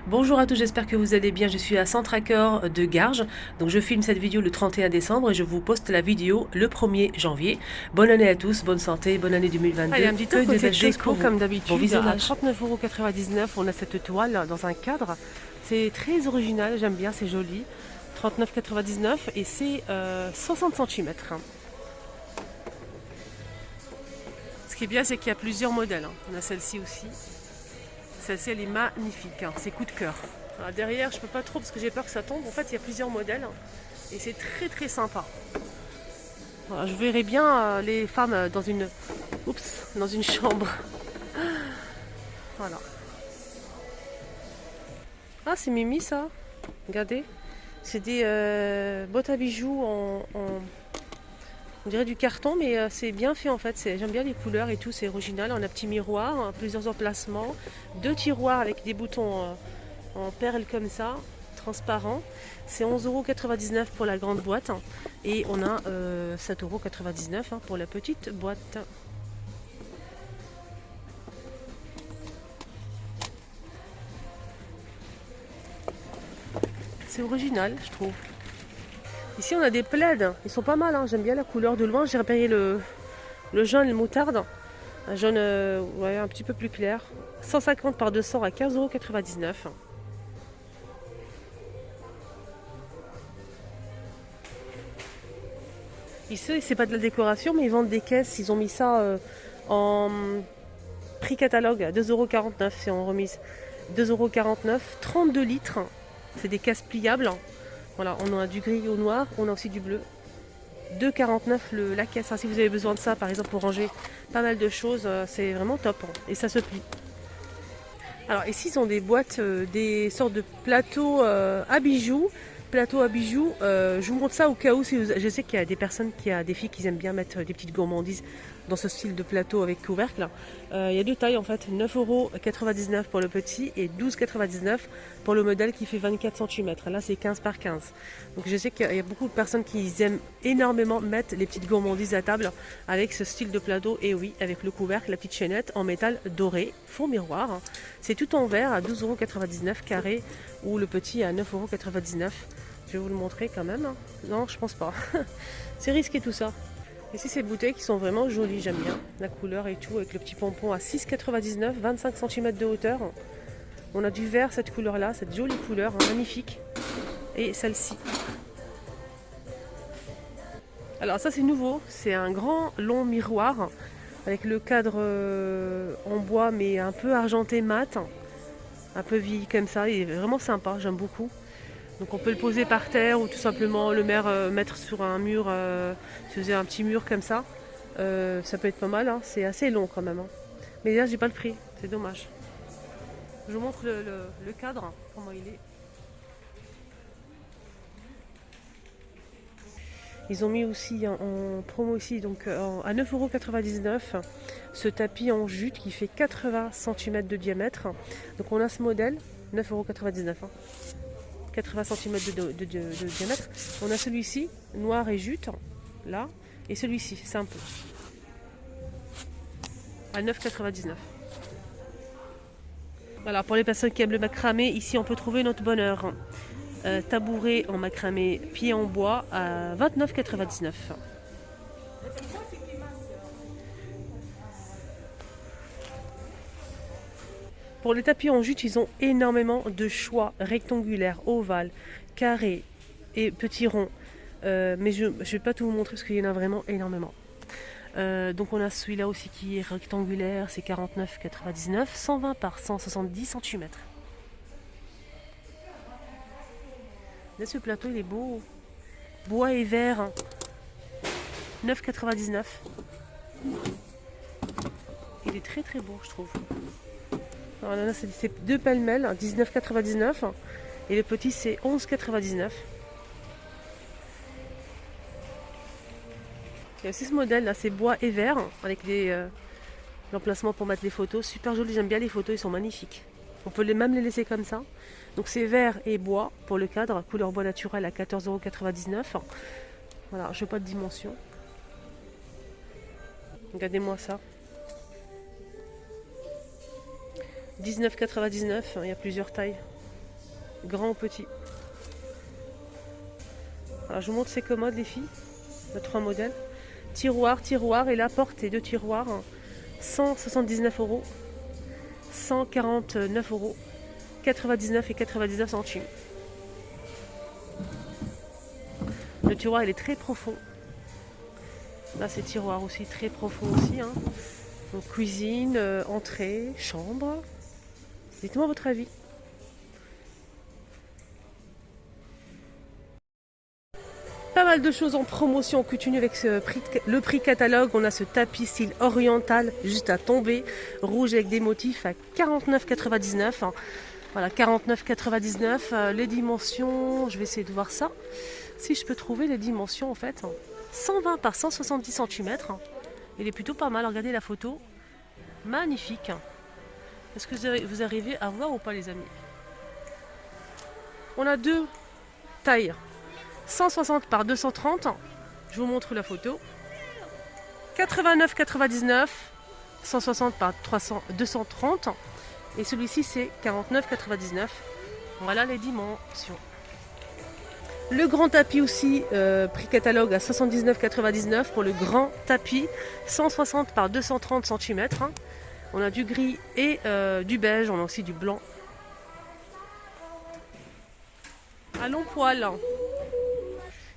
Bonjour à tous, j'espère que vous allez bien. Je suis à Centracœur de Garges. Donc je filme cette vidéo le 31 décembre et je vous poste la vidéo le 1er janvier. Bonne année à tous, bonne santé, bonne année 2022. Allez, un petit tour Que de côté belles choses pour Expo vous. comme Bon d'habitude. À visionnage. 39,99 €, on a cette toile dans un cadre. C'est très original, j'aime bien, c'est joli. 39,99 € et c'est 60 cm. Ce qui est bien, c'est qu'il y a plusieurs modèles. On a celle-ci aussi. Celle-ci, elle est magnifique. C'est coup de cœur. Alors, derrière, je peux pas trop parce que j'ai peur que ça tombe. En fait, il y a plusieurs modèles et c'est très très sympa. Voilà, je verrais bien les femmes dans une chambre. Voilà. Ah, c'est Mimi ça. Regardez. C'est des bottes à bijoux on dirait du carton, mais c'est bien fait en fait. J'aime bien les couleurs et tout, c'est original. On a un petit miroir, plusieurs emplacements, deux tiroirs avec des boutons en perles comme ça, transparents. C'est 11,99 € pour la grande boîte et on a 7,99 € pour la petite boîte. C'est original, je trouve. Ici, on a des plaids. Ils sont pas mal, hein. J'aime bien la couleur de loin. J'ai repéré le jaune et le moutarde. Un jaune ouais, un petit peu plus clair. 150 par 200 à 15,99 €. Ici, c'est pas de la décoration, mais ils vendent des caisses. Ils ont mis ça en prix catalogue à 2,49 € c'est en remise. 2,49 €, 32 litres. C'est des caisses pliables. Voilà, on a du gris au noir, on a aussi du bleu. 2,49 € la caisse. Si vous avez besoin de ça, par exemple, pour ranger pas mal de choses, c'est vraiment top. Et ça se plie. Alors ici, ils ont des boîtes, des sortes de plateaux à bijoux. Plateaux à bijoux. Je vous montre ça au cas où. Je sais qu'il y a des personnes, des filles qui aiment bien mettre des petites gourmandises dans ce style de plateau avec couvercle. Il y a deux tailles en fait. 9,99 € pour le petit et 12,99 € pour le modèle qui fait 24 cm. Là, c'est 15 par 15. Donc je sais qu'il y a beaucoup de personnes qui aiment énormément mettre les petites gourmandises à table avec ce style de plateau. Et oui, avec le couvercle, la petite chaînette en métal doré, fond miroir. C'est tout en verre à 12,99 € carré ou le petit à 9,99 €. Je vais vous le montrer quand même. Non, je pense pas. C'est risqué tout ça. Ici, ces bouteilles qui sont vraiment jolies, j'aime bien. La couleur et tout, avec le petit pompon à 6,99 €, 25 cm de hauteur. On a du vert, cette couleur-là, cette jolie couleur, magnifique. Et celle-ci. Alors ça, c'est nouveau. C'est un grand, long miroir avec le cadre en bois, mais un peu argenté mat. Un peu vieilli comme ça. Il est vraiment sympa, j'aime beaucoup. Donc on peut le poser par terre ou tout simplement mettre sur un mur, si vous avez un petit mur comme ça. Ça peut être pas mal, hein. C'est assez long quand même. Hein. Mais là j'ai pas le prix, c'est dommage. Je vous montre le cadre, comment il est. Ils ont mis aussi en promo ici donc à 9,99 € ce tapis en jute qui fait 80 cm de diamètre. Donc on a ce modèle, 9,99 €. 80 cm de diamètre. On a celui-ci, noir et jute, là, et celui-ci, simple, à 9,99 €. Voilà, pour les personnes qui aiment le macramé, ici on peut trouver notre bonheur. Tabouret en macramé, pied en bois, à 29,99 €. Pour les tapis en jute, ils ont énormément de choix rectangulaires, ovales, carrés et petits ronds. Mais je ne vais pas tout vous montrer parce qu'il y en a vraiment énormément. Donc on a celui-là aussi qui est rectangulaire, c'est 49,99 €, 120 par 170 cm. Là, ce plateau, il est beau. Bois et verre, 9,99 €. Il est très très beau, je trouve. Alors là, c'est deux pêle-mêle, 19,99 € et le petit c'est 11,99 €. Il y a aussi ce modèle là, c'est bois et verre avec l'emplacement pour mettre les photos. Super joli, j'aime bien les photos, ils sont magnifiques. On peut même les laisser comme ça. Donc c'est vert et bois pour le cadre, couleur bois naturel à 14,99 €. Voilà, je n'ai pas de dimension. Regardez-moi ça. 19,99 €. Il y a plusieurs tailles, grand ou petit. Alors, je vous montre ces commodes, les filles, de 3 modèles. Tiroir, et la porte et 2 tiroirs, 179 €, 149 €, 99 et 99 centimes. Le tiroir, il est très profond. Là, c'est tiroir aussi, très profond aussi. Hein. Donc, cuisine, entrée, chambre. Dites-moi votre avis. Pas mal de choses en promotion. On continue avec le prix catalogue. On a ce tapis style oriental juste à tomber, rouge avec des motifs à 49,99 €. Voilà, 49,99 €. Les dimensions, je vais essayer de voir ça. Si je peux trouver les dimensions en fait. 120 par 170 cm. Il est plutôt pas mal. Regardez la photo. Magnifique. Est-ce que vous arrivez à voir ou pas les amis? On a deux tailles. 160 par 230. Je vous montre la photo. 89,99. 160 par 230. Et celui-ci c'est 49,99. Voilà les dimensions. Le grand tapis aussi, prix catalogue à 79,99 pour le grand tapis, 160 par 230 cm. Hein. On a du gris et du beige, on a aussi du blanc. À long poil.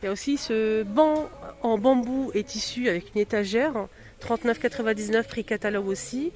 Il y a aussi ce banc en bambou et tissu avec une étagère, 39,99 prix catalogue aussi.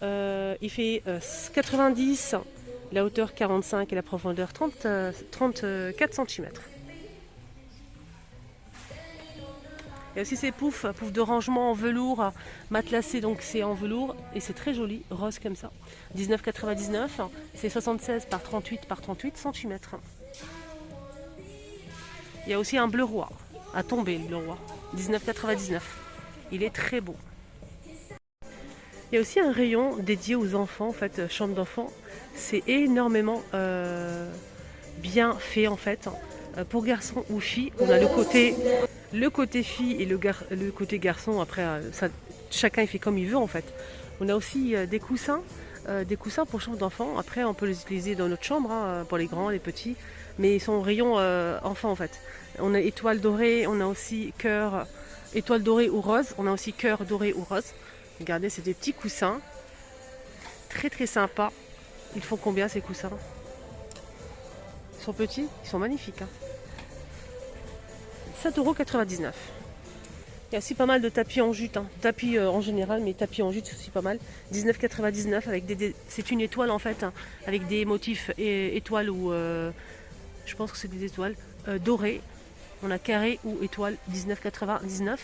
Il fait 90, la hauteur 45 et la profondeur 34 cm. Il y a aussi ces poufs de rangement en velours matelassé, donc c'est en velours et c'est très joli, rose comme ça. 19,99, c'est 76 par 38 par 38 cm. Il y a aussi un bleu roi, à tomber le bleu roi, 19,99. Il est très beau. Il y a aussi un rayon dédié aux enfants, en fait, chambre d'enfants. C'est énormément bien fait en fait. Pour garçons ou filles, on a le côté fille et le côté garçon. Après, chacun il fait comme il veut en fait. On a aussi des coussins pour chambre d'enfants. Après, on peut les utiliser dans notre chambre, hein, pour les grands, les petits. Mais ils sont au rayon enfants en fait. On a étoile dorée, on a aussi cœur, étoile dorée ou rose. On a aussi cœur doré ou rose. Regardez, c'est des petits coussins. Très très sympas. Ils font combien ces coussins? Ils sont petits, ils sont magnifiques. Hein. 7,99 €. Il y a aussi pas mal de tapis en jute. Hein. Tapis en général, mais tapis en jute c'est aussi pas mal. 19,99 € avec c'est une étoile en fait, hein, avec des motifs étoiles ou je pense que c'est des étoiles dorées. On a carré ou étoile, 19,99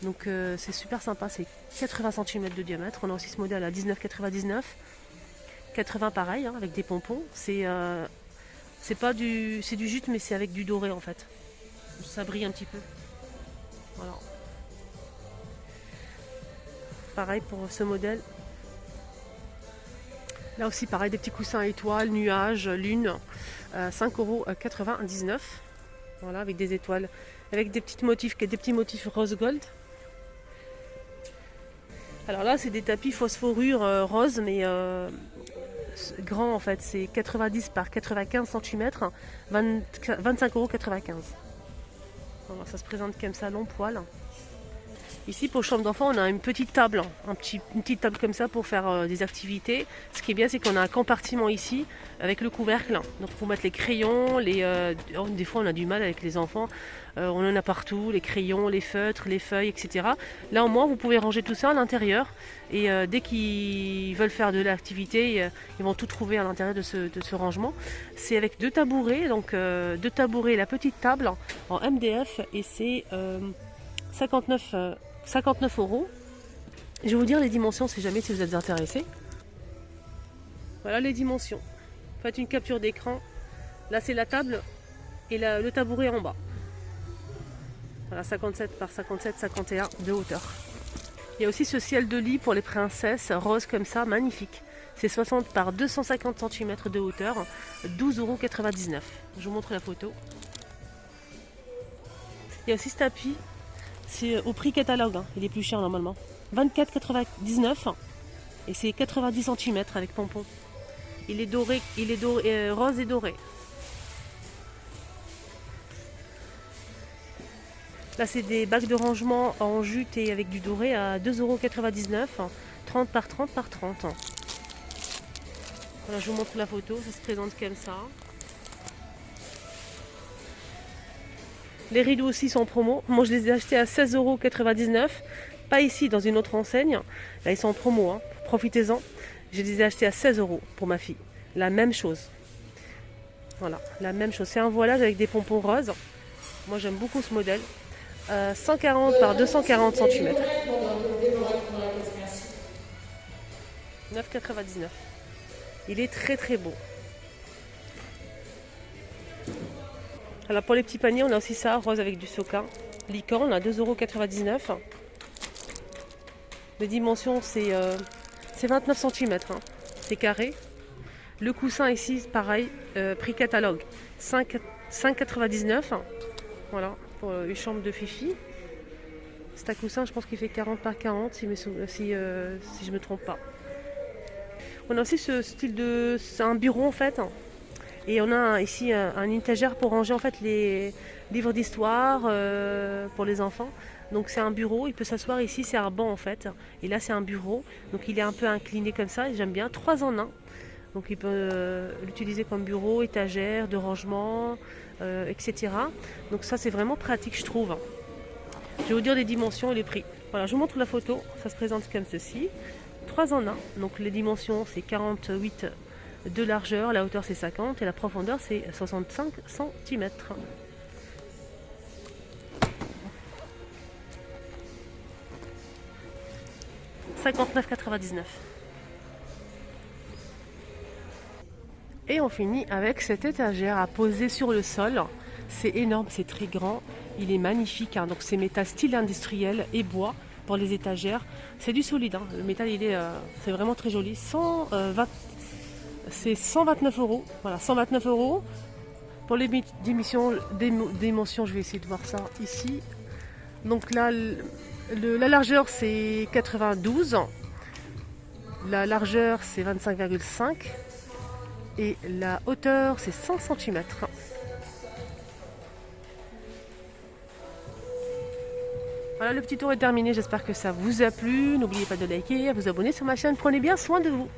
€. Donc c'est super sympa, c'est 80 cm de diamètre. On a aussi ce modèle à 19,99 €. 80 pareil, hein, avec des pompons. C'est du jute, mais c'est avec du doré en fait. Ça brille un petit peu. Voilà. Pareil pour ce modèle. Là aussi pareil, des petits coussins étoiles, nuages, lune. 5,99 €. Voilà, avec des étoiles, avec des petits motifs rose gold. Alors là, c'est des tapis phosphorure rose, mais grand en fait. C'est 90 par 95 cm, 25,95 €. Voilà, ça se présente comme ça, long poil. Ici, pour chambre d'enfant, on a une petite table, une petite table comme ça pour faire des activités. Ce qui est bien, c'est qu'on a un compartiment ici avec le couvercle. Donc pour mettre les crayons, des fois on a du mal avec les enfants. On en a partout, les crayons, les feutres, les feuilles, etc. Là au moins, vous pouvez ranger tout ça à l'intérieur. Et dès qu'ils veulent faire de l'activité, ils vont tout trouver à l'intérieur de ce rangement. C'est avec deux tabourets, donc deux tabourets et la petite table en MDF. Et c'est 59 €. Je vais vous dire les dimensions si jamais si vous êtes intéressés. Voilà les dimensions. Faites une capture d'écran. Là c'est la table et le tabouret en bas. Voilà, 57 par 57, 51 de hauteur. Il y a aussi ce ciel de lit pour les princesses, rose comme ça, magnifique. C'est 60 par 250 cm de hauteur, 12,99 €. Je vous montre la photo. Il y a aussi ce tapis. C'est au prix catalogue, hein. Il est plus cher normalement. 24,99 € et c'est 90 cm avec pompon. Il est doré, rose et doré. Là, c'est des bacs de rangement en jute et avec du doré à 2,99 €, 30 par 30 par 30. Voilà, je vous montre la photo, ça se présente comme ça. Les rideaux aussi sont en promo. Moi, je les ai achetés à 16,99 €. Pas ici, dans une autre enseigne. Là, ils sont en promo, hein. Profitez-en. Je les ai achetés à 16 € pour ma fille. La même chose. Voilà, la même chose. C'est un voilage avec des pompons roses. Moi, j'aime beaucoup ce modèle. 140 par 240 cm. 9,99 €. Il est très très beau. Alors pour les petits paniers, on a aussi ça, rose avec du soca. Licorne à 2,99 €. Les dimensions, c'est 29 cm. Hein. C'est carré. Le coussin ici, pareil, prix catalogue. 5,99 €. Voilà, pour une chambre de Fifi. C'est un coussin, je pense qu'il fait 40 par 40, si je me trompe pas. On a aussi ce style de... C'est un bureau en fait. Et on a ici un étagère pour ranger en fait les livres d'histoire pour les enfants. Donc c'est un bureau, il peut s'asseoir ici, c'est un banc en fait. Et là c'est un bureau, donc il est un peu incliné comme ça, j'aime bien, 3 en 1. Donc il peut l'utiliser comme bureau, étagère, de rangement, etc. Donc ça c'est vraiment pratique je trouve. Je vais vous dire les dimensions et les prix. Voilà, je vous montre la photo, ça se présente comme ceci. 3 en 1, donc les dimensions c'est 48 de largeur, la hauteur c'est 50 et la profondeur c'est 65 cm. « 59,99 €. Et on finit avec cette étagère à poser sur le sol. C'est énorme, c'est très grand, il est magnifique, hein. Donc c'est métal style industriel et bois pour les étagères. C'est du solide, hein. Le métal c'est vraiment très joli. C'est 129 €. Voilà, 129 €. Pour les dimensions, je vais essayer de voir ça ici. Donc là, la largeur c'est 92. La largeur c'est 25,5. Et la hauteur c'est 100 cm. Voilà, le petit tour est terminé. J'espère que ça vous a plu. N'oubliez pas de liker, de vous abonner sur ma chaîne. Prenez bien soin de vous.